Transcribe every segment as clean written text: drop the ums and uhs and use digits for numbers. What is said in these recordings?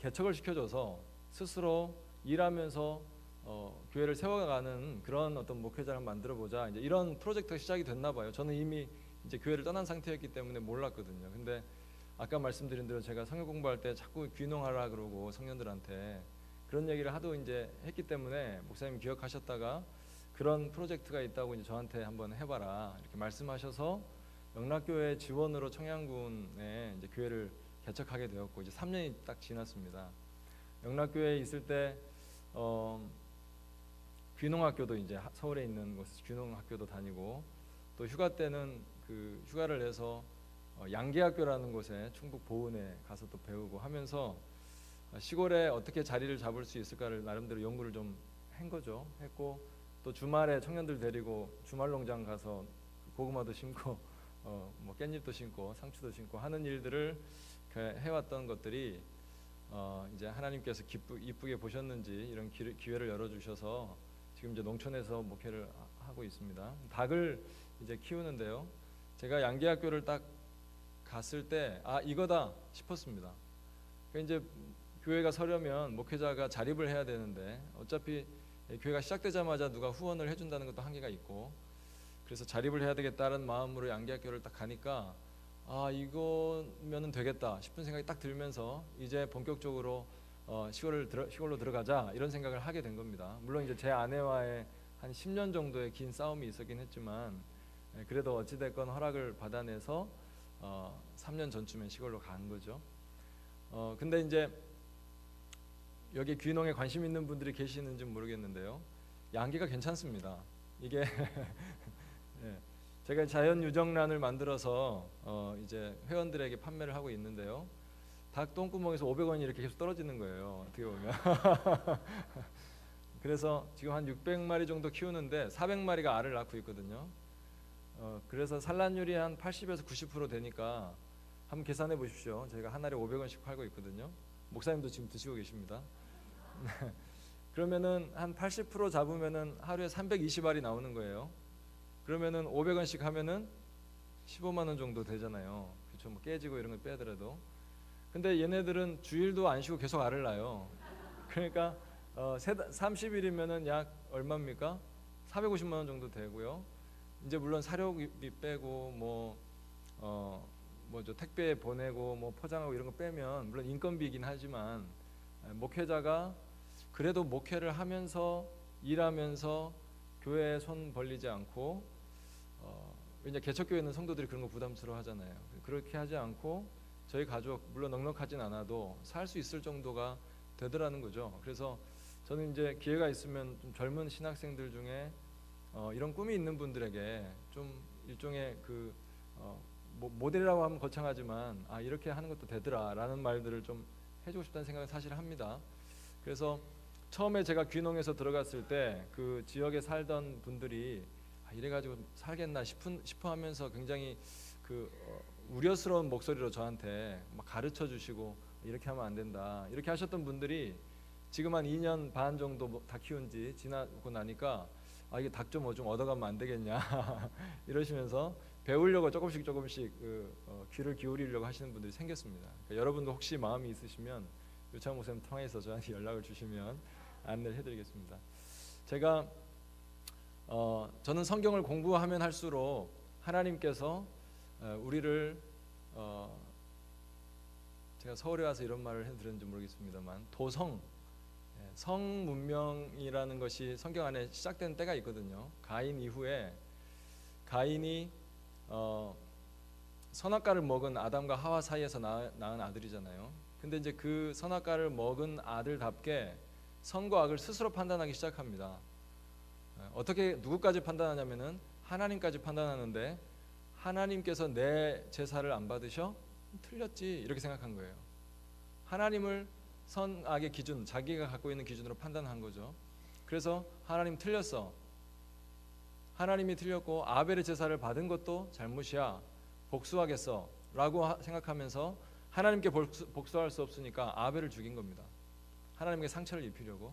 개척을 시켜줘서 스스로 일하면서 교회를 세워가는 그런 어떤 목회자를 만들어보자, 이제 이런 프로젝트가 시작이 됐나 봐요. 저는 이미 이제 교회를 떠난 상태였기 때문에 몰랐거든요. 근데 아까 말씀드린 대로 제가 성경 공부할 때 자꾸 귀농하라 그러고 청년들한테 그런 얘기를 하도 이제 했기 때문에 목사님 기억하셨다가 그런 프로젝트가 있다고 이제 저한테 한번 해봐라 이렇게 말씀하셔서 영락교회 지원으로 청양군에 이제 교회를 개척하게 되었고, 이제 3년이 딱 지났습니다. 영락교회에 있을 때 귀농학교도 이제 서울에 있는 곳 귀농학교도 다니고, 또 휴가 때는 그 휴가를 내서 양계학교라는 곳에 충북 보은에 가서 또 배우고 하면서 시골에 어떻게 자리를 잡을 수 있을까를 나름대로 연구를 좀 한 거죠. 했고, 또 주말에 청년들 데리고 주말 농장 가서 고구마도 심고 뭐 깻잎도 심고 상추도 심고 하는 일들을 해왔던 것들이 이제 하나님께서 이쁘게 보셨는지 이런 기회를 열어주셔서 지금 이제 농촌에서 목회를 하고 있습니다. 닭을 이제 키우는데요. 제가 양계학교를 딱 갔을 때 이거다 싶었습니다. 이제 교회가 서려면 목회자가 자립을 해야 되는데 어차피 교회가 시작되자마자 누가 후원을 해준다는 것도 한계가 있고, 그래서 자립을 해야 되겠다는 마음으로 양계학교를 딱 가니까 이거면은 되겠다 싶은 생각이 딱 들면서 이제 본격적으로 시골로 들어가자 이런 생각을 하게 된 겁니다. 물론 이제 제 아내와의 한 10년 정도의 긴 싸움이 있었긴 했지만 그래도 어찌됐건 허락을 받아내서 3년 전쯤에 시골로 간 거죠. 근데 이제 여기 귀농에 관심 있는 분들이 계시는지 모르겠는데요. 양계가 괜찮습니다. 이게 네, 제가 자연 유정란을 만들어서 이제 회원들에게 판매를 하고 있는데요. 닭 똥구멍에서 500원이 이렇게 계속 떨어지는 거예요. 어떻게 보면. 그래서 지금 한 600마리 정도 키우는데 400마리가 알을 낳고 있거든요. 그래서 산란율이 한 80에서 90% 되니까 한번 계산해 보십시오. 저희가 한 알에 500원씩 팔고 있거든요. 목사님도 지금 드시고 계십니다. 그러면은 한 80% 잡으면은 하루에 320알이 나오는 거예요. 그러면은 500원씩 하면은 15만 원 정도 되잖아요. 그렇죠? 뭐 깨지고 이런 거 빼더라도. 근데 얘네들은 주일도 안 쉬고 계속 알을 낳아요. 그러니까 30일이면은 약 얼마입니까? 450만 원 정도 되고요. 이제 물론 사료비 빼고 뭐죠 택배 보내고 뭐 포장하고 이런 거 빼면 물론 인건비이긴 하지만 목회자가 그래도 목회를 하면서 일하면서 교회에 손 벌리지 않고 이제 개척교회는 성도들이 그런 거 부담스러워 하잖아요. 그렇게 하지 않고 저희 가족 물론 넉넉하진 않아도 살 수 있을 정도가 되더라는 거죠. 그래서 저는 이제 기회가 있으면 좀 젊은 신학생들 중에 이런 꿈이 있는 분들에게 좀 일종의 모델이라고 하면 거창하지만 이렇게 하는 것도 되더라라는 말들을 좀 해주고 싶다는 생각을 사실 합니다. 그래서 처음에 제가 귀농에서 들어갔을 때 그 지역에 살던 분들이 이래가지고 살겠나 싶어 하면서 굉장히 우려스러운 목소리로 저한테 막 가르쳐 주시고 이렇게 하면 안 된다 이렇게 하셨던 분들이 지금 한 2년 반 정도 다 키운 지 지나고 나니까 이게 닭 좀 좀 얻어가면 안 되겠냐 이러시면서 배우려고 조금씩 귀를 기울이려고 하시는 분들이 생겼습니다. 그러니까 여러분도 혹시 마음이 있으시면 유창 목사님 통해서 저한테 연락을 주시면 안내를 해드리겠습니다. 제가 저는 성경을 공부하면 할수록 하나님께서 우리를 제가 서울에 와서 이런 말을 해드렸는지 모르겠습니다만 성 문명이라는 것이 성경 안에 시작된 때가 있거든요. 가인 이후에 가인이 선악과를 먹은 아담과 하와 사이에서 낳은 아들이잖아요. 근데 이제 그 선악과를 먹은 아들답게 선과 악을 스스로 판단하기 시작합니다. 어떻게 누구까지 판단하냐면은 하나님까지 판단하는데 하나님께서 내 제사를 안 받으셔? 틀렸지 이렇게 생각한 거예요. 하나님을 선악의 기준, 자기가 갖고 있는 기준으로 판단한 거죠. 그래서 하나님 틀렸어. 하나님이 틀렸고 아벨의 제사를 받은 것도 잘못이야. 복수하겠어 라고 생각하면서 하나님께 복수할 수 없으니까 아벨을 죽인 겁니다. 하나님께 상처를 입히려고.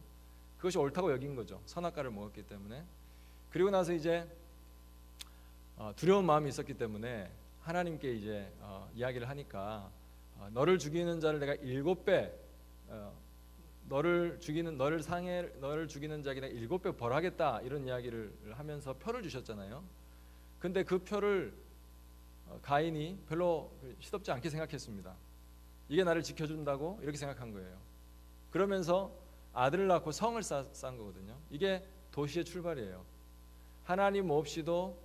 그것이 옳다고 여긴 거죠. 선악과를 먹었기 때문에. 그리고 나서 이제 두려운 마음이 있었기 때문에 하나님께 이제 이야기를 하니까 너를 죽이는 자를 내가 7배 너를 죽이는 자에게 7배 벌하겠다 이런 이야기를 하면서 표를 주셨잖아요. 근데 그 표를 가인이 별로 시덥지 않게 생각했습니다. 이게 나를 지켜준다고 이렇게 생각한 거예요. 그러면서 아들을 낳고 성을 쌓은 거거든요. 이게 도시의 출발이에요. 하나님 없이도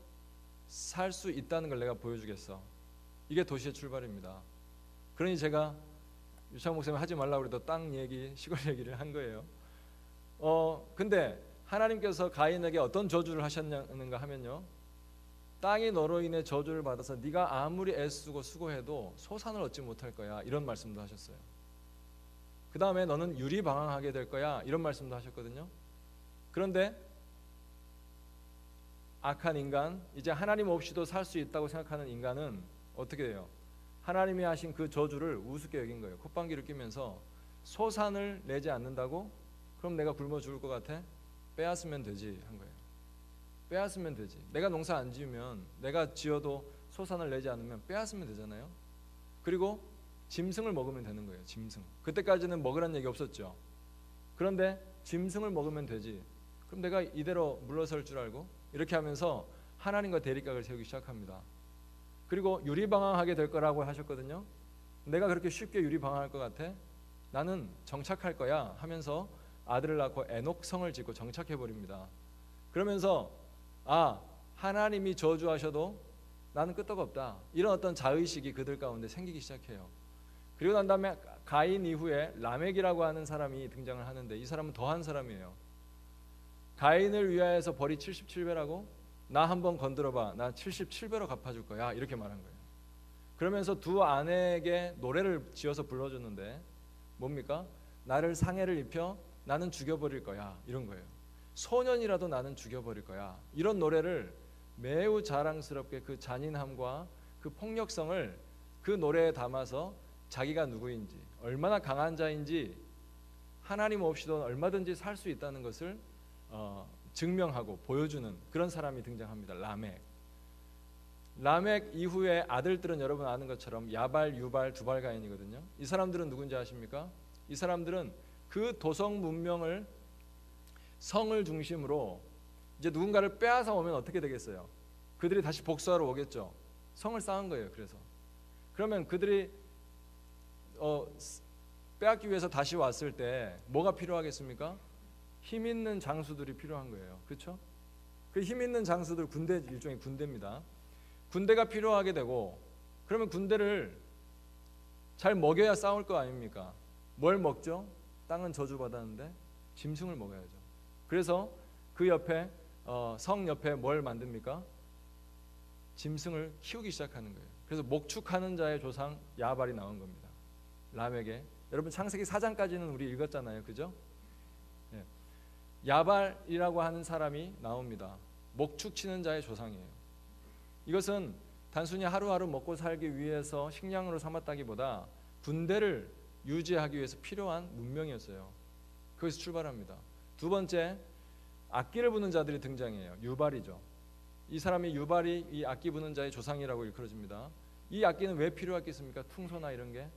살 수 있다는 걸 내가 보여주겠어. 이게 도시의 출발입니다. 그러니 제가 유창 목사님 하지 말라고 그래도 땅 얘기, 시골 얘기를 한 거예요. 근데 하나님께서 가인에게 어떤 저주를 하셨는가 하면요, 땅이 너로 인해 저주를 받아서 네가 아무리 애쓰고 수고해도 소산을 얻지 못할 거야, 이런 말씀도 하셨어요. 그 다음에 너는 유리방황하게 될 거야, 이런 말씀도 하셨거든요. 그런데 악한 인간, 이제 하나님 없이도 살 수 있다고 생각하는 인간은 어떻게 돼요? 하나님이 하신 그 저주를 우습게 여긴 거예요. 콧방귀를 뀌면서 소산을 내지 않는다고? 그럼 내가 굶어 죽을 것 같아? 빼앗으면 되지 한 거예요. 빼앗으면 되지. 내가 농사 안 지으면, 내가 지어도 소산을 내지 않으면 빼앗으면 되잖아요. 그리고 짐승을 먹으면 되는 거예요. 짐승. 그때까지는 먹으란 얘기 없었죠. 그런데 짐승을 먹으면 되지. 그럼 내가 이대로 물러설 줄 알고? 이렇게 하면서 하나님과 대립각을 세우기 시작합니다. 그리고 유리방황하게 될 거라고 하셨거든요. 내가 그렇게 쉽게 유리방황할 것 같아? 나는 정착할 거야 하면서 아들을 낳고 에녹성을 짓고 정착해버립니다. 그러면서 하나님이 저주하셔도 나는 끄떡없다, 이런 어떤 자의식이 그들 가운데 생기기 시작해요. 그리고 난 다음에 가인 이후에 라멕이라고 하는 사람이 등장을 하는데, 이 사람은 더한 사람이에요. 가인을 위하여서 벌이 77배라고? 나 한번 건드려봐, 나 77배로 갚아줄 거야, 이렇게 말한 거예요. 그러면서 두 아내에게 노래를 지어서 불러줬는데 뭡니까? 나를 상해를 입혀 나는 죽여버릴 거야, 이런 거예요. 소년이라도 나는 죽여버릴 거야, 이런 노래를 매우 자랑스럽게 그 잔인함과 그 폭력성을 그 노래에 담아서 자기가 누구인지, 얼마나 강한 자인지, 하나님 없이도 얼마든지 살 수 있다는 것을 증명하고 보여주는 그런 사람이 등장합니다. 라멕 이후에 아들들은 여러분 아는 것처럼 야발, 유발, 두발가인이거든요. 이 사람들은 누군지 아십니까? 이 사람들은 그 도성 문명을, 성을 중심으로 이제 누군가를 빼앗아 오면 어떻게 되겠어요? 그들이 다시 복수하러 오겠죠. 성을 쌓은 거예요. 그래서 그러면 그들이 빼앗기 위해서 다시 왔을 때 뭐가 필요하겠습니까? 힘 있는 장수들이 필요한 거예요. 그렇죠? 그 힘 있는 장수들, 군대, 일종의 군대입니다. 군대가 필요하게 되고, 그러면 군대를 잘 먹여야 싸울 거 아닙니까? 뭘 먹죠? 땅은 저주받았는데 짐승을 먹어야죠. 그래서 그 옆에 성 옆에 뭘 만듭니까? 짐승을 키우기 시작하는 거예요. 그래서 목축하는 자의 조상 야발이 나온 겁니다. 라멕에. 여러분 창세기 4장까지는 우리 읽었잖아요. 그죠? 네. 야발이라고 하는 사람이 나옵니다. 목축치는 자의 조상이에요. 이것은 단순히 하루하루 먹고 살기 위해서 식량으로 삼았다기보다 군대를 유지하기 위해서 필요한 문명이었어요. 거기서 출발합니다. 두 번째, 악기를 부는 자들이 등장해요. 유발이죠. 이 사람이 유발이 이 악기 부는 자의 조상이라고 일컬어집니다. 이 악기는 왜 필요했겠습니까? 퉁소나 이런 게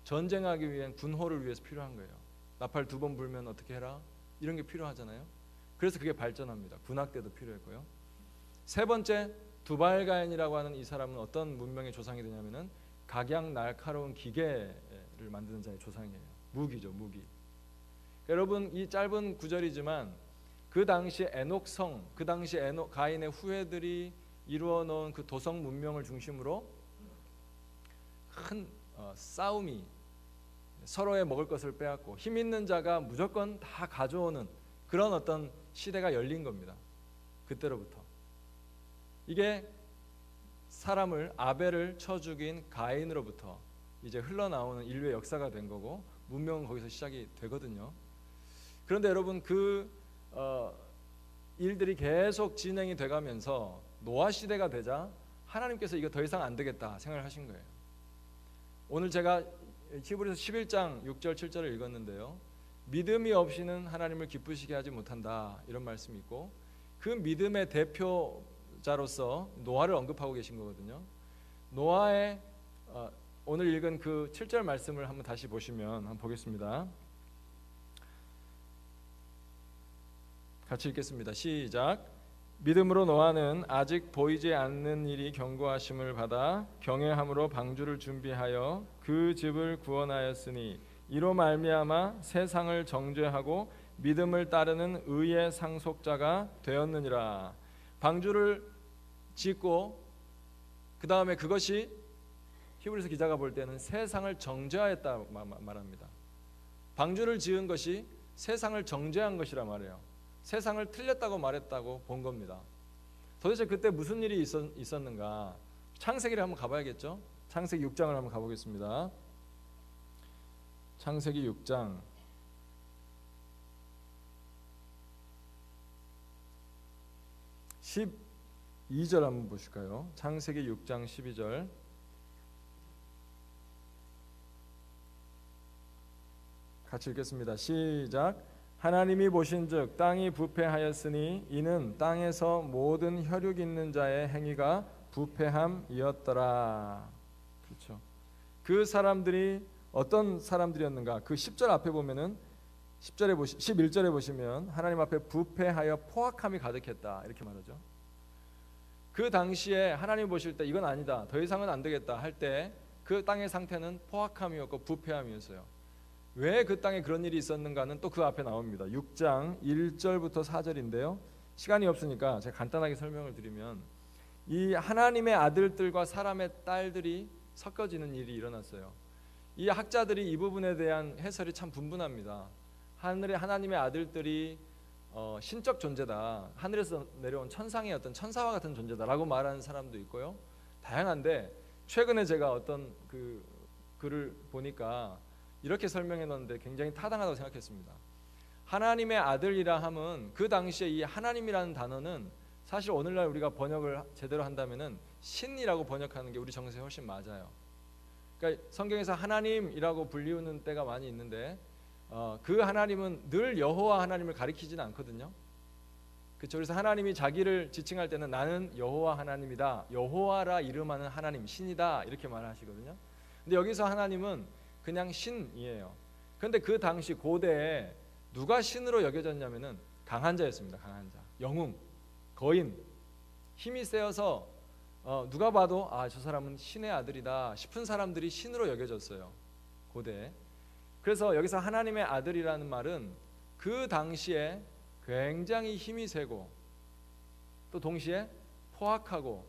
전쟁하기 위한 군호를 위해서 필요한 거예요. 나팔 2번 불면 어떻게 해라? 이런 게 필요하잖아요. 그래서 그게 발전합니다. 군악대도 필요했고요. 세 번째, 두발가인이라고 하는 이 사람은 어떤 문명의 조상이 되냐면은 각양 날카로운 기계를 만드는 자의 조상이에요. 무기죠, 무기. 여러분 이 짧은 구절이지만 그 당시 에녹성, 그 당시 가인의 후예들이 이루어 놓은 그 도성 문명을 중심으로 큰 싸움이, 서로의 먹을 것을 빼앗고 힘 있는 자가 무조건 다 가져오는 그런 어떤 시대가 열린 겁니다. 그때로부터. 이게 사람을, 아벨을 쳐 죽인 가인으로부터 이제 흘러나오는 인류의 역사가 된 거고, 문명은 거기서 시작이 되거든요. 그런데 여러분 그 일들이 계속 진행이 돼가면서 노아 시대가 되자 하나님께서 이거 더 이상 안 되겠다 생각을 하신 거예요. 오늘 제가 히브리서 11장 6절 7절을 읽었는데요. 믿음이 없이는 하나님을 기쁘시게 하지 못한다, 이런 말씀이 있고, 그 믿음의 대표자로서 노아를 언급하고 계신 거거든요. 노아의 오늘 읽은 그 7절 말씀을 한번 다시 보시면 한번 보겠습니다. 같이 읽겠습니다. 시작. 믿음으로 노아는 아직 보이지 않는 일이 경고하심을 받아 경외함으로 방주를 준비하여 그 집을 구원하였으니 이로 말미암아 세상을 정죄하고 믿음을 따르는 의의 상속자가 되었느니라. 방주를 짓고 그 다음에 그것이 히브리서 기자가 볼 때는 세상을 정죄하였다 말합니다. 방주를 지은 것이 세상을 정죄한 것이라 말해요. 세상을 틀렸다고 말했다고 본 겁니다. 도대체 그때 무슨 일이 있었는가? 창세기를 한번 가봐야겠죠? 창세기 6장을 한번 가보겠습니다. 창세기 6장 12절 한번 보실까요? 창세기 6장 12절 같이 읽겠습니다. 시작. 하나님이 보신즉 땅이 부패하였으니 이는 땅에서 모든 혈육 있는 자의 행위가 부패함이었더라. 그렇죠. 그 사람들이 어떤 사람들이었는가? 그 10절 앞에 보면은 11절에 보시면 하나님 앞에 부패하여 포악함이 가득했다 이렇게 말하죠. 그 당시에 하나님 보실 때 이건 아니다, 더 이상은 안 되겠다 할 때 그 땅의 상태는 포악함이었고 부패함이었어요. 왜 그 땅에 그런 일이 있었는가는 또 그 앞에 나옵니다. 6장 1절부터 4절인데요. 시간이 없으니까 제가 간단하게 설명을 드리면 이 하나님의 아들들과 사람의 딸들이 섞어지는 일이 일어났어요. 이 학자들이 이 부분에 대한 해설이 참 분분합니다. 하나님의 아들들이 신적 존재다, 하늘에서 내려온 천상의 어떤 천사와 같은 존재다라고 말하는 사람도 있고요. 다양한데 최근에 제가 어떤 그 글을 보니까 이렇게 설명해 놓는데 굉장히 타당하다고 생각했습니다. 하나님의 아들이라 함은 그 당시에 이 하나님이라는 단어는 사실 오늘날 우리가 번역을 제대로 한다면은 신이라고 번역하는 게 우리 정서에 훨씬 맞아요. 그러니까 성경에서 하나님이라고 불리우는 때가 많이 있는데 그 하나님은 늘 여호와 하나님을 가리키지는 않거든요. 그렇죠. 그래서 하나님이 자기를 지칭할 때는 나는 여호와 하나님이다, 여호와라 이름하는 하나님, 신이다 이렇게 말하시거든요. 근데 여기서 하나님은 그냥 신이에요. 그런데 그 당시 고대에 누가 신으로 여겨졌냐면은 강한 자였습니다. 강한 자, 영웅, 거인, 힘이 세어서 누가 봐도 저 사람은 신의 아들이다 싶은 사람들이 신으로 여겨졌어요, 고대에. 그래서 여기서 하나님의 아들이라는 말은 그 당시에 굉장히 힘이 세고 또 동시에 포악하고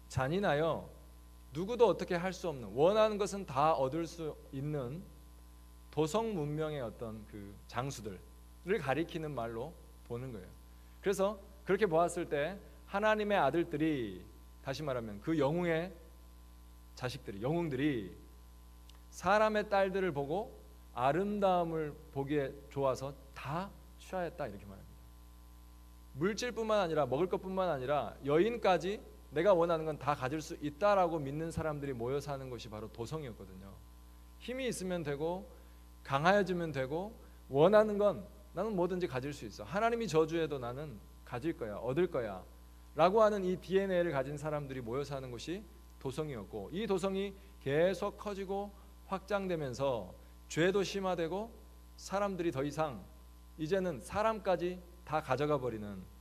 잔인하여 누구도 어떻게 할 수 없는, 원하는 것은 다 얻을 수 있는 도성 문명의 어떤 그 장수들을 가리키는 말로 보는 거예요. 그래서 그렇게 보았을 때 하나님의 아들들이, 다시 말하면 그 영웅의 자식들이, 영웅들이 사람의 딸들을 보고 아름다움을 보기에 좋아서 다 취하였다 이렇게 말합니다. 물질뿐만 아니라 먹을 것뿐만 아니라 여인까지 내가 원하는 건 다 가질 수 있다라고 믿는 사람들이 모여 사는 것이 바로 도성이었거든요. 힘이 있으면 되고 강해지면 되고 원하는 건 나는 뭐든지 가질 수 있어, 하나님이 저주해도 나는 가질 거야, 얻을 거야 라고 하는 이 DNA를 가진 사람들이 모여 사는 곳이 도성이었고, 이 도성이 계속 커지고 확장되면서 죄도 심화되고 사람들이 더 이상 이제는 사람까지 다 가져가 버리는,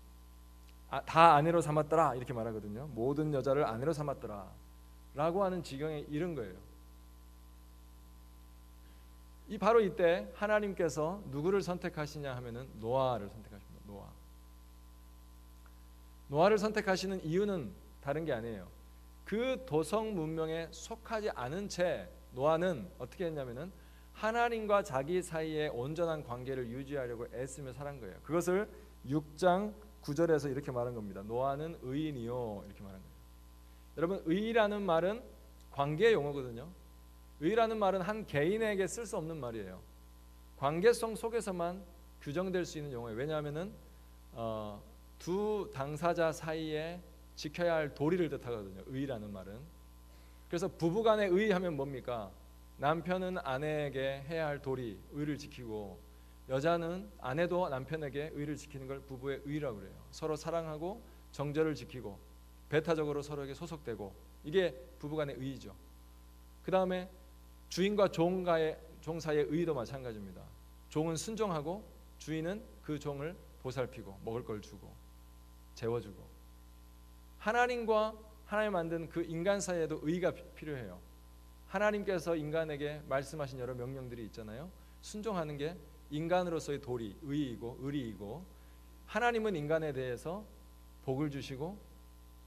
다 아내로 삼았더라 이렇게 말하거든요. 모든 여자를 아내로 삼았더라 라고 하는 지경에 이른 거예요. 바로 이때 하나님께서 누구를 선택하시냐 하면은 노아를 선택하십니다. 노아를 선택하시는 이유는 다른 게 아니에요. 그 도성 문명에 속하지 않은 채 노아는 어떻게 했냐면은 하나님과 자기 사이에 온전한 관계를 유지하려고 애쓰며 살은 거예요. 그것을 6장 9절에서 이렇게 말한 겁니다. 노아는 의인이요 이렇게 말한 거예요. 여러분, 의라는 말은 관계 용어거든요. 의라는 말은 한 개인에게 쓸 수 없는 말이에요. 관계성 속에서만 규정될 수 있는 용어예요. 왜냐하면은 두 당사자 사이에 지켜야 할 도리를 뜻하거든요, 의라는 말은. 그래서 부부간의 의하면 뭡니까? 남편은 아내에게 해야 할 도리, 의를 지키고, 여자는 아내도 남편에게 의를 지키는 걸 부부의 의라고 그래요. 서로 사랑하고 정절을 지키고 배타적으로 서로에게 소속되고, 이게 부부간의 의이죠. 그 다음에 주인과 종 사이의 의도 마찬가지입니다. 종은 순종하고 주인은 그 종을 보살피고 먹을 걸 주고 재워주고, 하나님과 하나님 만든 그 인간 사이에도 의가 필요해요. 하나님께서 인간에게 말씀하신 여러 명령들이 있잖아요. 순종하는 게 인간으로서의 도리, 의이고 의리이고, 하나님은 인간에 대해서 복을 주시고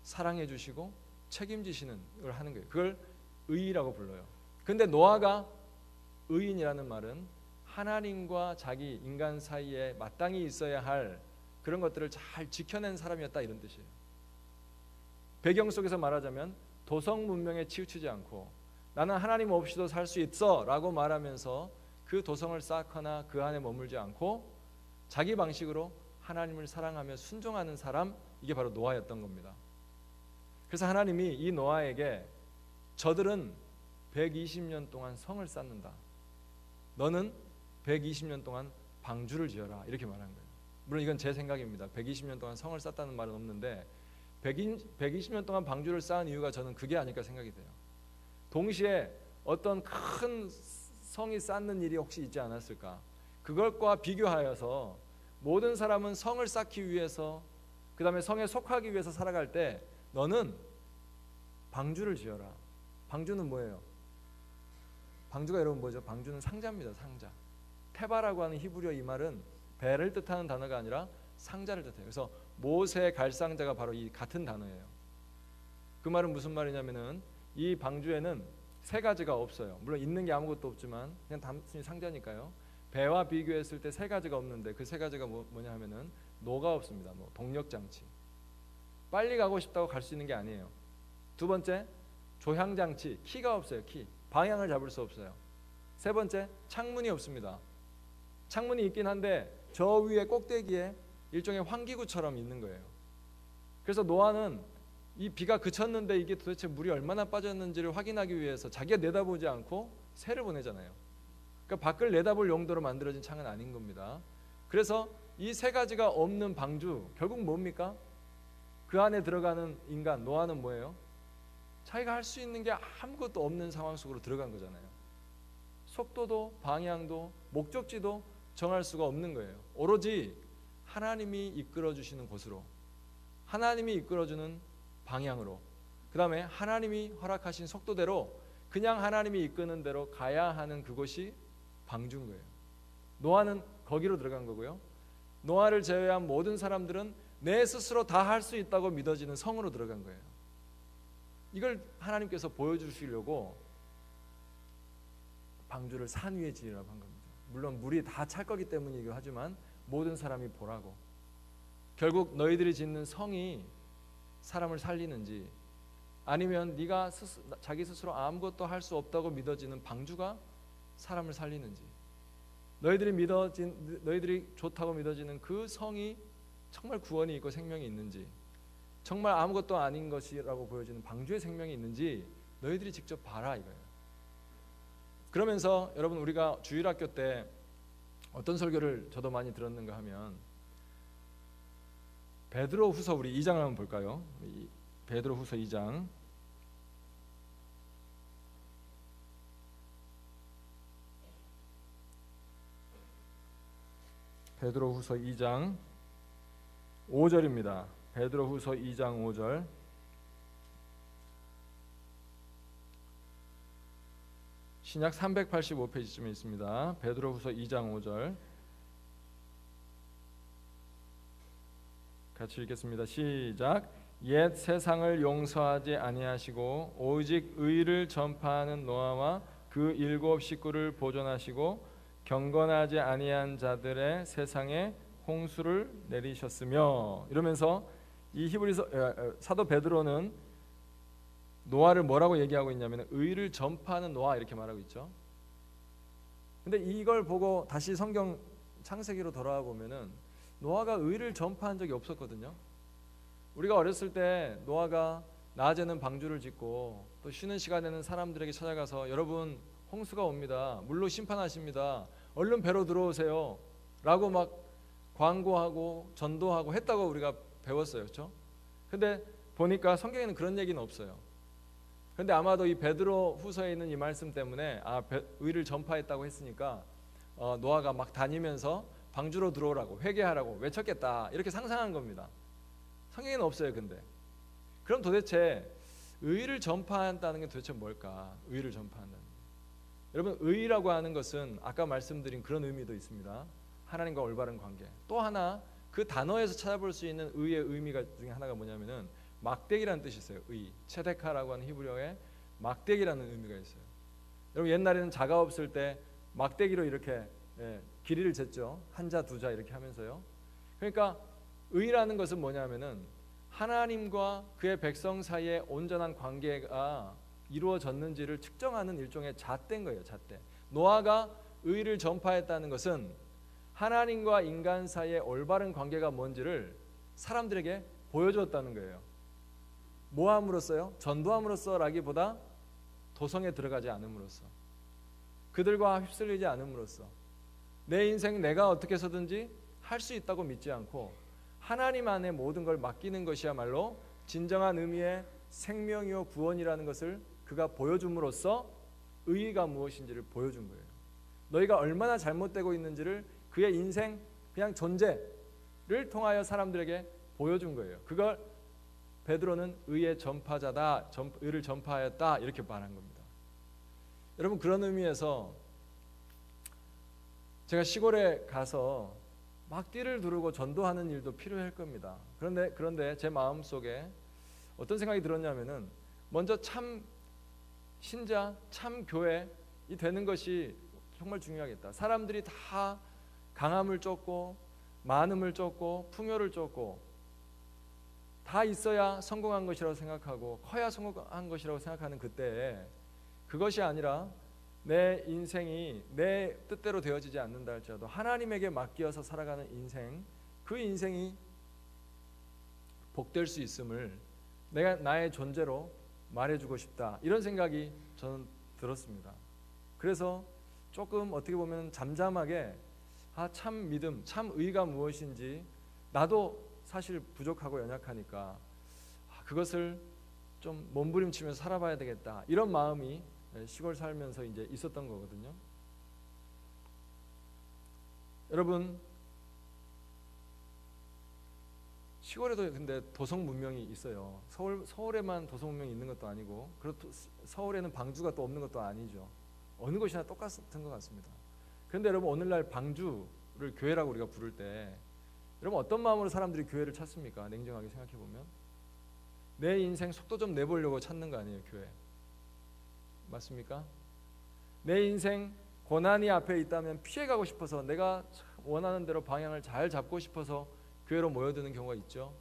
사랑해 주시고 책임지시는 걸 하는 거예요. 그걸 의라고 불러요. 근데 노아가 의인이라는 말은 하나님과 자기 인간 사이에 마땅히 있어야 할 그런 것들을 잘 지켜낸 사람이었다, 이런 뜻이에요. 배경 속에서 말하자면 도성 문명에 치우치지 않고 나는 하나님 없이도 살 수 있어 라고 말하면서 그 도성을 쌓거나 그 안에 머물지 않고 자기 방식으로 하나님을 사랑하며 순종하는 사람, 이게 바로 노아였던 겁니다. 그래서 하나님이 이 노아에게 저들은 120년 동안 성을 쌓는다, 너는 120년 동안 방주를 지어라, 이렇게 말한 거예요. 물론 이건 제 생각입니다. 120년 동안 성을 쌓다는 말은 없는데 120년 동안 방주를 쌓은 이유가 저는 그게 아닐까 생각이 돼요. 동시에 어떤 큰 성이 쌓는 일이 혹시 있지 않았을까? 그것과 비교하여서 모든 사람은 성을 쌓기 위해서, 그 다음에 성에 속하기 위해서 살아갈 때 너는 방주를 지어라. 방주는 뭐예요? 방주가 여러분 뭐죠? 방주는 상자입니다. 상자. 테바라고 하는 히브리어 이 말은 배를 뜻하는 단어가 아니라 상자를 뜻해요. 그래서 모세 갈상자가 바로 이 같은 단어예요. 그 말은 무슨 말이냐면은 이 방주에는 세 가지가 없어요. 물론 있는 게 아무것도 없지만 그냥 단순히 상자니까요. 배와 비교했을 때 세 가지가 없는데 그 세 가지가 뭐냐 하면은 노가 없습니다. 동력 장치. 빨리 가고 싶다고 갈 수 있는 게 아니에요. 두 번째, 조향 장치. 키가 없어요. 키. 방향을 잡을 수 없어요. 세 번째, 창문이 없습니다. 창문이 있긴 한데 저 위에 꼭대기에 일종의 환기구처럼 있는 거예요. 그래서 노아는 이 비가 그쳤는데 이게 도대체 물이 얼마나 빠졌는지를 확인하기 위해서 자기가 내다보지 않고 새를 보내잖아요. 그러니까 밖을 내다볼 용도로 만들어진 창은 아닌 겁니다. 그래서 이 세 가지가 없는 방주, 결국 뭡니까? 그 안에 들어가는 인간 노아는 뭐예요? 자기가 할 수 있는 게 아무것도 없는 상황 속으로 들어간 거잖아요. 속도도 방향도 목적지도 정할 수가 없는 거예요. 오로지 하나님이 이끌어 주시는 곳으로, 하나님이 이끌어주는 방향으로, 그 다음에 하나님이 허락하신 속도대로 그냥 하나님이 이끄는 대로 가야 하는 그곳이 방주인 거예요. 노아는 거기로 들어간 거고요. 노아를 제외한 모든 사람들은 내 스스로 다 할 수 있다고 믿어지는 성으로 들어간 거예요. 이걸 하나님께서 보여주시려고 방주를 산 위에 지으라고 한 겁니다. 물론 물이 다 찰 거기 때문이기도 하지만 모든 사람이 보라고. 결국 너희들이 짓는 성이 사람을 살리는지 아니면 네가 자기 스스로 아무것도 할 수 없다고 믿어지는 방주가 사람을 살리는지, 너희들이 좋다고 믿어지는 그 성이 정말 구원이 있고 생명이 있는지, 정말 아무것도 아닌 것이라고 보여지는 방주의 생명이 있는지 너희들이 직접 봐라, 이거예요. 그러면서 여러분, 우리가 주일학교 때 어떤 설교를 저도 많이 들었는가 하면 베드로후서 우리 2장을 한번 볼까요? 베드로후서 2장. 베드로후서 2장 5절입니다. 베드로후서 2장 5절. 신약 385페이지쯤에 있습니다. 베드로후서 2장 5절. 같이 읽겠습니다. 시작. 옛 세상을 용서하지 아니하시고 오직 의를 전파하는 노아와 그 7 식구를 보존하시고 경건하지 아니한 자들의 세상에 홍수를 내리셨으며, 이러면서 이 히브리서 사도 베드로는 노아를 뭐라고 얘기하고 있냐면 의를 전파하는 노아, 이렇게 말하고 있죠. 근데 이걸 보고 다시 성경 창세기로 돌아와 보면은 노아가 의를 전파한 적이 없었거든요. 우리가 어렸을 때 노아가 낮에는 방주를 짓고 또 쉬는 시간에는 사람들에게 찾아가서 여러분 홍수가 옵니다, 물로 심판하십니다, 얼른 배로 들어오세요 라고 막 광고하고 전도하고 했다고 우리가 배웠어요. 그렇죠? 근데 보니까 성경에는 그런 얘기는 없어요. 근데 아마도 이 베드로 후서에 있는 이 말씀 때문에 의를 전파했다고 했으니까 노아가 막 다니면서 방주로 들어오라고 회개하라고 외쳤겠다 이렇게 상상한 겁니다. 성경에는 없어요. 근데 그럼 도대체 의를 전파한다는 게 도대체 뭘까? 의를 전파한다는 게. 여러분, 의라고 하는 것은 아까 말씀드린 그런 의미도 있습니다. 하나님과 올바른 관계. 또 하나 그 단어에서 찾아볼 수 있는 의의 의미가 중에 하나가 뭐냐면은 막대기라는 뜻이 있어요. 의, 체데카라고 하는 히브리어에 막대기라는 의미가 있어요. 여러분, 옛날에는 자가 없을 때 막대기로 이렇게 길이를 쟀죠. 한자 두자 이렇게 하면서요. 그러니까 의라는 것은 뭐냐면은 하나님과 그의 백성 사이에 온전한 관계가 이루어졌는지를 측정하는 일종의 잣대인 거예요. 잣대. 노아가 의를 전파했다는 것은 하나님과 인간 사이의 올바른 관계가 뭔지를 사람들에게 보여주었다는 거예요. 뭐 함으로써요? 전도함으로써라기보다 도성에 들어가지 않음으로써, 그들과 휩쓸리지 않음으로써, 내 인생 내가 어떻게 해서든지 할 수 있다고 믿지 않고 하나님 안에 모든 걸 맡기는 것이야말로 진정한 의미의 생명이요 구원이라는 것을 그가 보여줌으로써 의의가 무엇인지를 보여준 거예요. 너희가 얼마나 잘못되고 있는지를 그의 인생 그냥 존재를 통하여 사람들에게 보여준 거예요. 그걸 베드로는 의의 전파자다, 의를 전파하였다 이렇게 말한 겁니다. 여러분, 그런 의미에서 제가 시골에 가서 막 띠를 두르고 전도하는 일도 필요할 겁니다. 그런데 제 마음속에 어떤 생각이 들었냐면은 먼저 참 신자, 참 교회이 되는 것이 정말 중요하겠다. 사람들이 다 강함을 쫓고 많음을 쫓고 풍요를 쫓고 다 있어야 성공한 것이라고 생각하고 커야 성공한 것이라고 생각하는 그때에 그것이 아니라 내 인생이 내 뜻대로 되어지지 않는다 할지라도 하나님에게 맡겨서 살아가는 인생, 그 인생이 복될 수 있음을 내가 나의 존재로 말해주고 싶다, 이런 생각이 저는 들었습니다. 그래서 조금 어떻게 보면 잠잠하게 참 믿음, 참 의가 무엇인지 나도 사실 부족하고 연약하니까 그것을 좀 몸부림치면서 살아봐야 되겠다, 이런 마음이 시골 살면서 이제 있었던 거거든요. 여러분, 시골에도 근데 도성 문명이 있어요. 서울에만 도성 문명이 있는 것도 아니고, 서울에는 방주가 또 없는 것도 아니죠. 어느 곳이나 똑같은 것 같습니다. 그런데 여러분, 오늘날 방주를 교회라고 우리가 부를 때 여러분 어떤 마음으로 사람들이 교회를 찾습니까? 냉정하게 생각해 보면 내 인생 속도 좀 내보려고 찾는 거 아니에요, 교회. 맞습니까? 내 인생 고난이 앞에 있다면 피해가고 싶어서, 내가 원하는 대로 방향을 잘 잡고 싶어서 교회로 모여드는 경우가 있죠.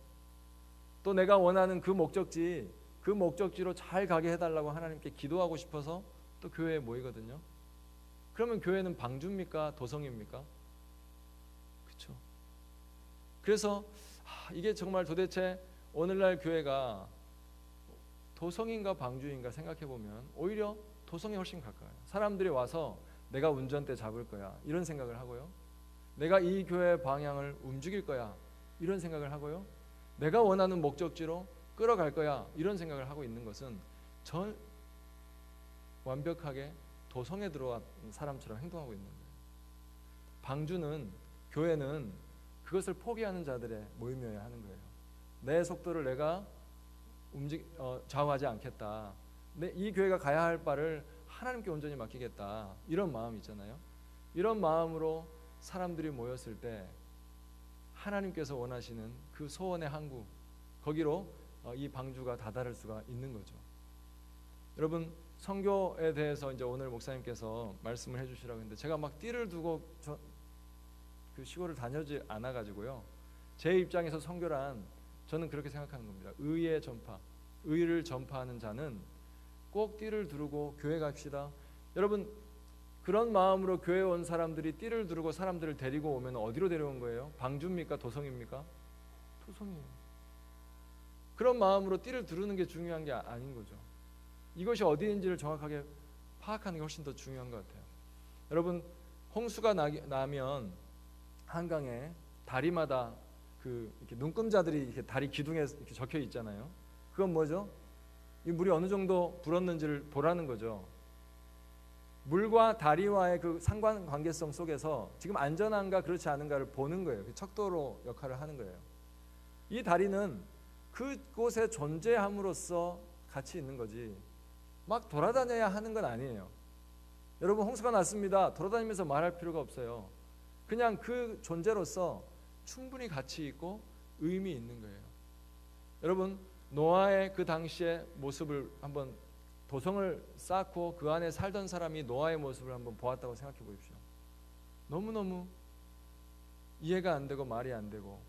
또 내가 원하는 그 목적지로 잘 가게 해달라고 하나님께 기도하고 싶어서 또 교회에 모이거든요. 그러면 교회는 방주입니까? 도성입니까? 그렇죠. 그래서 이게 정말 도대체 오늘날 교회가 도성인가 방주인가 생각해보면 오히려 도성에 훨씬 가까워요. 사람들이 와서 내가 운전대 잡을 거야 이런 생각을 하고요, 내가 이 교회의 방향을 움직일 거야 이런 생각을 하고요, 내가 원하는 목적지로 끌어갈 거야 이런 생각을 하고 있는 것은 전 완벽하게 도성에 들어간 사람처럼 행동하고 있는 거예요. 방주는, 교회는 그것을 포기하는 자들의 모임이어야 하는 거예요. 내 속도를 내가 좌우하지 않겠다, 이 교회가 가야 할 바를 하나님께 온전히 맡기겠다, 이런 마음이 있잖아요. 이런 마음으로 사람들이 모였을 때 하나님께서 원하시는 그 소원의 항구, 거기로 이 방주가 다다를 수가 있는 거죠. 여러분, 선교에 대해서 이제 오늘 목사님께서 말씀을 해주시라고 했는데 제가 막 띠를 두고 그 시골을 다녀지 않아 가지고요, 제 입장에서 선교란 저는 그렇게 생각하는 겁니다. 의의 전파, 의를 전파하는 자는 꼭 띠를 두르고 교회 갑시다. 여러분, 그런 마음으로 교회에 온 사람들이 띠를 두르고 사람들을 데리고 오면 어디로 데려온 거예요? 방주입니까? 도성입니까? 도성이에요. 그런 마음으로 띠를 두르는 게 중요한 게 아닌 거죠. 이것이 어디인지를 정확하게 파악하는 게 훨씬 더 중요한 것 같아요. 여러분, 홍수가 나면 한강에 다리마다 이렇게 눈금자들이 이렇게 다리 기둥에 이렇게 적혀 있잖아요. 그건 뭐죠? 이 물이 어느 정도 불었는지를 보라는 거죠. 물과 다리와의 그 상관관계성 속에서 지금 안전한가 그렇지 않은가를 보는 거예요. 척도로 역할을 하는 거예요. 이 다리는 그곳에 존재함으로써 같이 있는 거지 막 돌아다녀야 하는 건 아니에요. 여러분 홍수가 났습니다. 돌아다니면서 말할 필요가 없어요. 그냥 그 존재로서 충분히 가치 있고 의미 있는 거예요. 여러분 노아의 그 당시의 모습을 한번 도성을 쌓고 그 안에 살던 사람이 노아의 모습을 한번 보았다고 생각해 보십시오. 너무너무 이해가 안 되고 말이 안 되고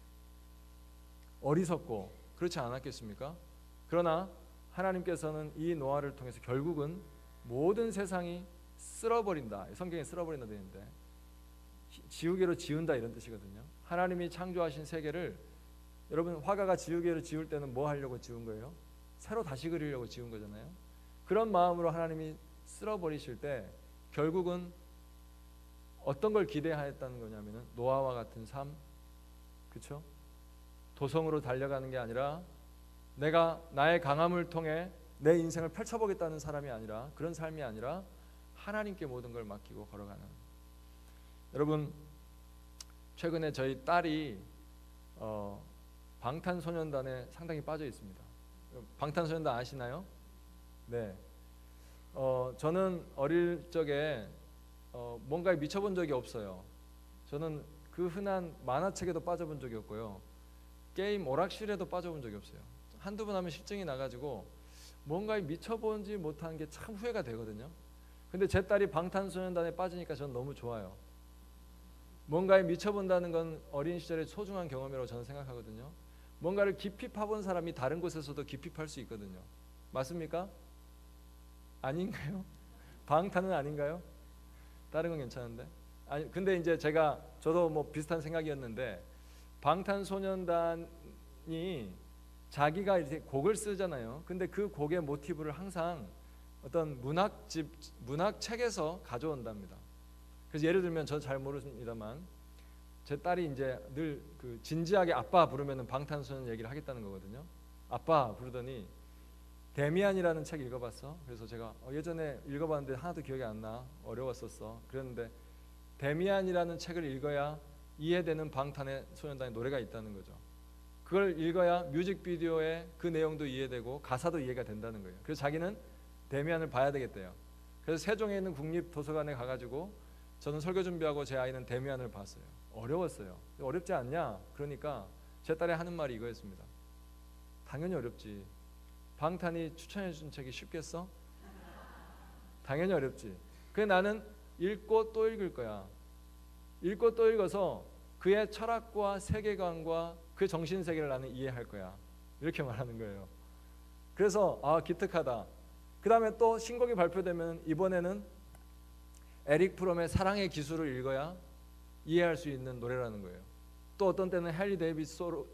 어리석고 그렇지 않았겠습니까? 그러나 하나님께서는 이 노아를 통해서 결국은 모든 세상이 쓸어버린다. 성경에 쓸어버린다 되는데 지우개로 지운다 이런 뜻이거든요. 하나님이 창조하신 세계를 여러분 화가가 지우개로 지울 때는 뭐 하려고 지운 거예요? 새로 다시 그리려고 지운 거잖아요. 그런 마음으로 하나님이 쓸어버리실 때 결국은 어떤 걸 기대하였다는 거냐면은 노아와 같은 삶, 그렇죠? 도성으로 달려가는 게 아니라 내가 나의 강함을 통해 내 인생을 펼쳐보겠다는 사람이 아니라 그런 삶이 아니라 하나님께 모든 걸 맡기고 걸어가는. 여러분 최근에 저희 딸이 방탄소년단에 상당히 빠져 있습니다. 방탄소년단 아시나요? 네. 저는 어릴 적에 뭔가에 미쳐본 적이 없어요. 저는 그 흔한 만화책에도 빠져본 적이 없고요. 게임 오락실에도 빠져본 적이 없어요. 한두 번 하면 실증이 나가지고 뭔가에 미쳐보지 못한 게 참 후회가 되거든요. 근데 제 딸이 방탄소년단에 빠지니까 전 너무 좋아요. 뭔가에 미쳐본다는 건 어린 시절의 소중한 경험이라고 저는 생각하거든요. 뭔가를 깊이 파본 사람이 다른 곳에서도 깊이 팔 수 있거든요. 맞습니까? 아닌가요? 방탄은 아닌가요? 다른 건 괜찮은데. 아니 근데 이제 저도 뭐 비슷한 생각이었는데 방탄소년단이 자기가 이렇게 곡을 쓰잖아요. 근데 그 곡의 모티브를 항상 어떤 문학책에서 가져온답니다. 그래서 예를 들면 저 잘 모릅니다만 제 딸이 이제 늘 그 진지하게 아빠 부르면은 방탄소년 얘기를 하겠다는 거거든요. 아빠 부르더니 데미안이라는 책 읽어봤어? 그래서 제가 예전에 읽어봤는데 하나도 기억이 안 나. 어려웠었어. 그랬는데 데미안이라는 책을 읽어야 이해되는 방탄의 소년단의 노래가 있다는 거죠. 그걸 읽어야 뮤직비디오의 그 내용도 이해되고 가사도 이해가 된다는 거예요. 그래서 자기는 데미안을 봐야 되겠대요. 그래서 세종에 있는 국립도서관에 가가지고 저는 설교 준비하고 제 아이는 데미안을 봤어요. 어려웠어요. 어렵지 않냐? 그러니까 제 딸이 하는 말이 이거였습니다. 당연히 어렵지. 방탄이 추천해 준 책이 쉽겠어? 당연히 어렵지. 그래 나는 읽고 또 읽을 거야. 읽고 또 읽어서 그의 철학과 세계관과 그의 정신세계를 나는 이해할 거야. 이렇게 말하는 거예요. 그래서 기특하다. 그 다음에 또 신곡이 발표되면 이번에는 에릭 프롬의 사랑의 기술을 읽어야 이해할 수 있는 노래라는 거예요. 또 어떤 때는 헨리 데이빗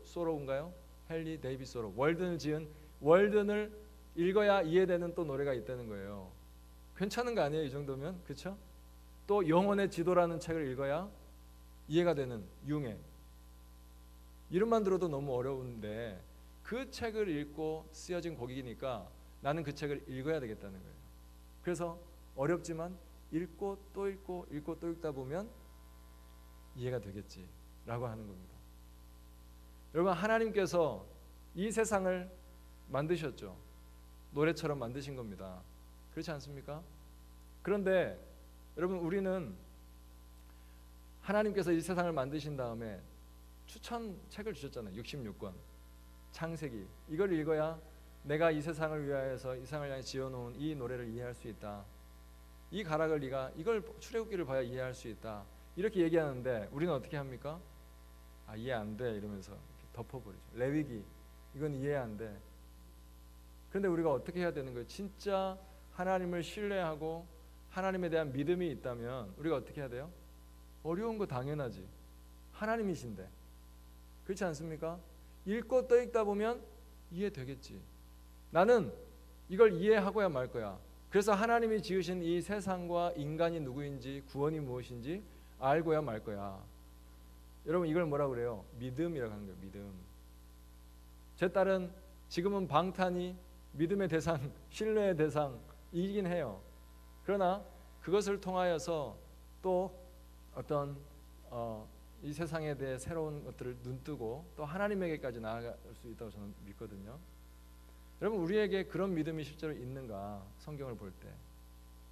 소로인가요? 헨리 데이빗 소로. 월든을 지은 월든을 읽어야 이해되는 또 노래가 있다는 거예요. 괜찮은 거 아니에요? 이 정도면? 그렇죠? 또 영혼의 지도라는 책을 읽어야 이해가 되는 융의. 이름만 들어도 너무 어려운데 그 책을 읽고 쓰여진 곡이니까 나는 그 책을 읽어야 되겠다는 거예요. 그래서 어렵지만 읽고 또 읽고 읽고 또 읽다 보면 이해가 되겠지라고 하는 겁니다. 여러분 하나님께서 이 세상을 만드셨죠. 노래처럼 만드신 겁니다. 그렇지 않습니까? 그런데 여러분 우리는 하나님께서 이 세상을 만드신 다음에 추천 책을 주셨잖아요. 66권 창세기. 이걸 읽어야 내가 이 세상을 위하여서 이 세상을 향해 지어놓은 이 노래를 이해할 수 있다. 이 가락을 네가 이걸 출애굽기를 봐야 이해할 수 있다. 이렇게 얘기하는데 우리는 어떻게 합니까? 이해 안 돼 이러면서 덮어버리죠. 레위기 이건 이해 안 돼. 그런데 우리가 어떻게 해야 되는 거예요? 진짜 하나님을 신뢰하고 하나님에 대한 믿음이 있다면 우리가 어떻게 해야 돼요? 어려운 거 당연하지. 하나님이신데. 그렇지 않습니까? 읽고 또 읽다 보면 이해되겠지. 나는 이걸 이해하고야 말 거야. 그래서 하나님이 지으신 이 세상과 인간이 누구인지 구원이 무엇인지 알고야 말 거야. 여러분 이걸 뭐라고 그래요? 믿음이라고 하는 거예요. 믿음. 제 딸은 지금은 방탄이 믿음의 대상, 신뢰의 대상이긴 해요. 그러나 그것을 통하여서 또 어떤 이 세상에 대해 새로운 것들을 눈뜨고 또 하나님에게까지 나아갈 수 있다고 저는 믿거든요. 여러분, 우리에게 그런 믿음이 실제로 있는가? 성경을 볼 때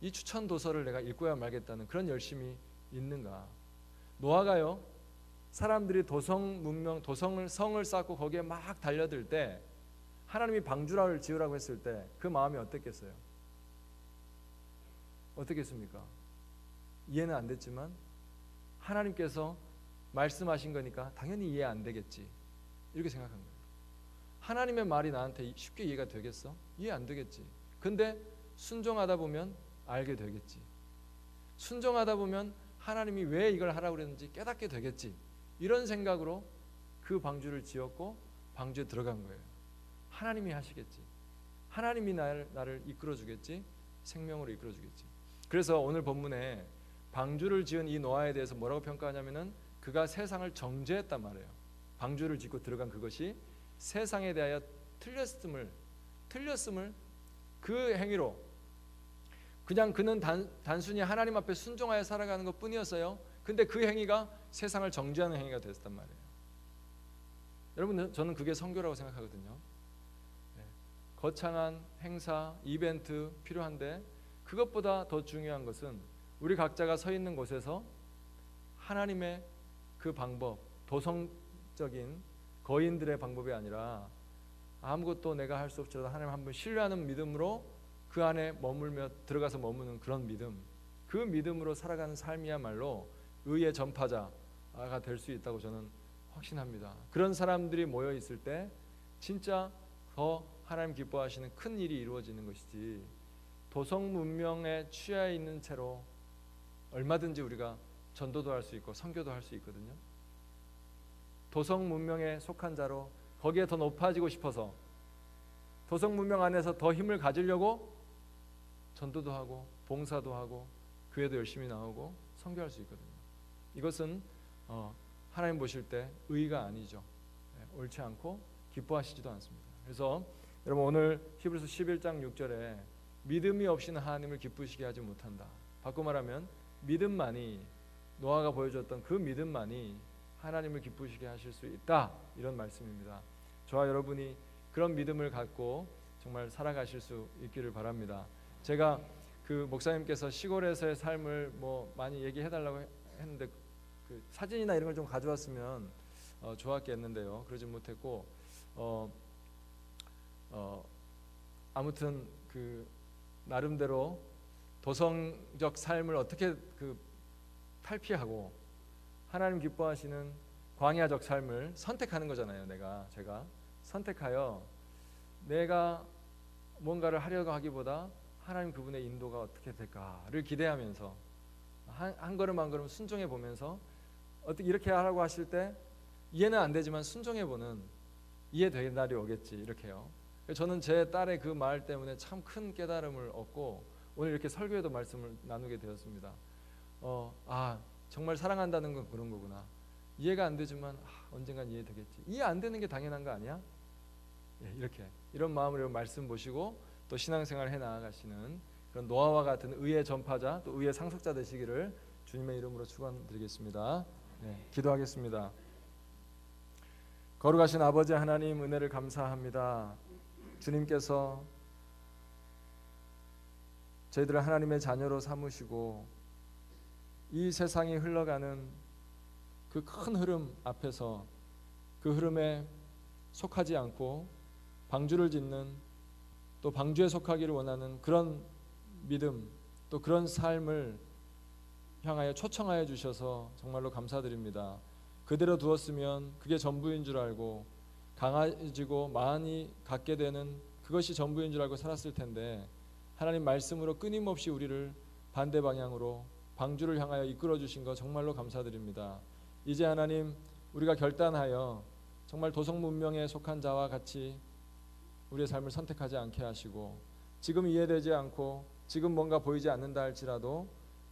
이 추천 도서를 내가 읽고야 말겠다는 그런 열심이 있는가? 노아가요, 사람들이 성을 쌓고 거기에 막 달려들 때 하나님이 방주를 지으라고 했을 때 그 마음이 어땠겠어요? 어떻겠습니까? 이해는 안 됐지만 하나님께서 말씀하신 거니까 당연히 이해 안 되겠지, 이렇게 생각한 거예요. 하나님의 말이 나한테 쉽게 이해가 되겠어? 이해 안 되겠지. 근데 순종하다 보면 알게 되겠지. 순종하다 보면 하나님이 왜 이걸 하라고 그랬는지 깨닫게 되겠지. 이런 생각으로 그 방주를 지었고 방주에 들어간 거예요. 하나님이 하시겠지. 하나님이 나를 이끌어 주겠지. 생명으로 이끌어 주겠지. 그래서 오늘 본문에 방주를 지은 이 노아에 대해서 뭐라고 평가하냐면은 그가 세상을 정죄했단 말이에요. 방주를 짓고 들어간 그것이 세상에 대하여 틀렸음을 그 행위로, 그냥 그는 단순히 하나님 앞에 순종하여 살아가는 것 뿐이었어요. 근데 그 행위가 세상을 정죄하는 행위가 됐단 말이에요. 여러분, 저는 그게 선교라고 생각하거든요. 거창한 행사, 이벤트 필요한데 그것보다 더 중요한 것은 우리 각자가 서 있는 곳에서 하나님의 그 방법, 도성적인 거인들의 방법이 아니라 아무것도 내가 할 수 없더라도 하나님 한 분 신뢰하는 믿음으로 그 안에 들어가서 머무는 그런 믿음, 그 믿음으로 살아가는 삶이야말로 의의 전파자가 될 수 있다고 저는 확신합니다. 그런 사람들이 모여 있을 때 진짜 더 하나님 기뻐하시는 큰 일이 이루어지는 것이지, 도성 문명에 취해 있는 채로 얼마든지 우리가 전도도 할 수 있고 선교도 할 수 있거든요. 도성 문명에 속한 자로 거기에 더 높아지고 싶어서 도성 문명 안에서 더 힘을 가지려고 전도도 하고 봉사도 하고 교회도 열심히 나오고 선교할 수 있거든요. 이것은 하나님 보실 때 의가 아니죠. 옳지 않고 기뻐하시지도 않습니다. 그래서 여러분, 오늘 히브리서 11장 6절에 믿음이 없이는 하나님을 기쁘시게 하지 못한다. 바꿔 말하면 믿음만이, 노아가 보여줬던 그 믿음만이 하나님을 기쁘시게 하실 수 있다, 이런 말씀입니다. 저와 여러분이 그런 믿음을 갖고 정말 살아가실 수 있기를 바랍니다. 제가 그 목사님께서 시골에서의 삶을 많이 얘기해달라고 했는데 그 사진이나 이런 걸 좀 가져왔으면 좋았겠는데요. 그러지 못했고 아무튼 그 나름대로 도성적 삶을 어떻게 탈피하고 하나님 기뻐하시는 광야적 삶을 선택하는 거잖아요. 제가 선택하여 내가 뭔가를 하려고 하기보다 하나님 그분의 인도가 어떻게 될까를 기대하면서 한 걸음 한 걸음 순종해 보면서 어떻게 이렇게 하라고 하실 때 이해는 안 되지만 순종해 보는 이해되는 날이 오겠지, 이렇게요. 저는 제 딸의 그 말 때문에 참 큰 깨달음을 얻고 오늘 이렇게 설교에도 말씀을 나누게 되었습니다. 정말 사랑한다는 건 그런 거구나. 이해가 안 되지만 언젠간 이해되겠지. 이해 안 되는 게 당연한 거 아니야? 이런 마음으로 말씀 보시고 또 신앙생활 해 나아가시는 그런 노아와 같은 의의 전파자, 또 의의 상속자 되시기를 주님의 이름으로 축원드리겠습니다. 기도하겠습니다. 거룩하신 아버지 하나님, 은혜를 감사합니다. 주님께서 저희들을 하나님의 자녀로 삼으시고 이 세상이 흘러가는 그 큰 흐름 앞에서 그 흐름에 속하지 않고 방주를 짓는, 또 방주에 속하기를 원하는 그런 믿음, 또 그런 삶을 향하여 초청하여 주셔서 정말로 감사드립니다. 그대로 두었으면 그게 전부인 줄 알고 강해지고 많이 갖게 되는 그것이 전부인 줄 알고 살았을 텐데, 하나님 말씀으로 끊임없이 우리를 반대 방향으로 방주를 향하여 이끌어 주신 것 정말로 감사드립니다. 이제 하나님, 우리가 결단하여 정말 도성 문명에 속한 자와 같이 우리의 삶을 선택하지 않게 하시고, 지금 이해되지 않고 지금 뭔가 보이지 않는다 할지라도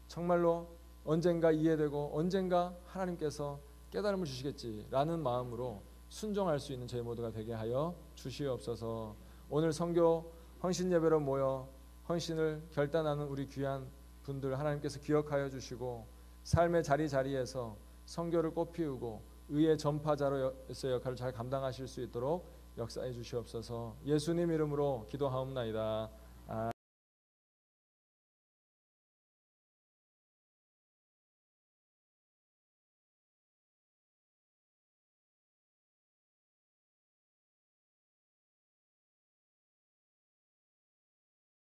정말로 언젠가 이해되고 언젠가 하나님께서 깨달음을 주시겠지라는 마음으로 순종할 수 있는 저희 모두가 되게 하여 주시옵소서. 오늘 선교 헌신 예배로 모여 헌신을 결단하는 우리 귀한 분들 하나님께서 기억하여 주시고 삶의 자리자리에서 선교를 꽃피우고 의의 전파자로서의 역할을 잘 감당하실 수 있도록 역사해 주시옵소서. 예수님 이름으로 기도하옵나이다.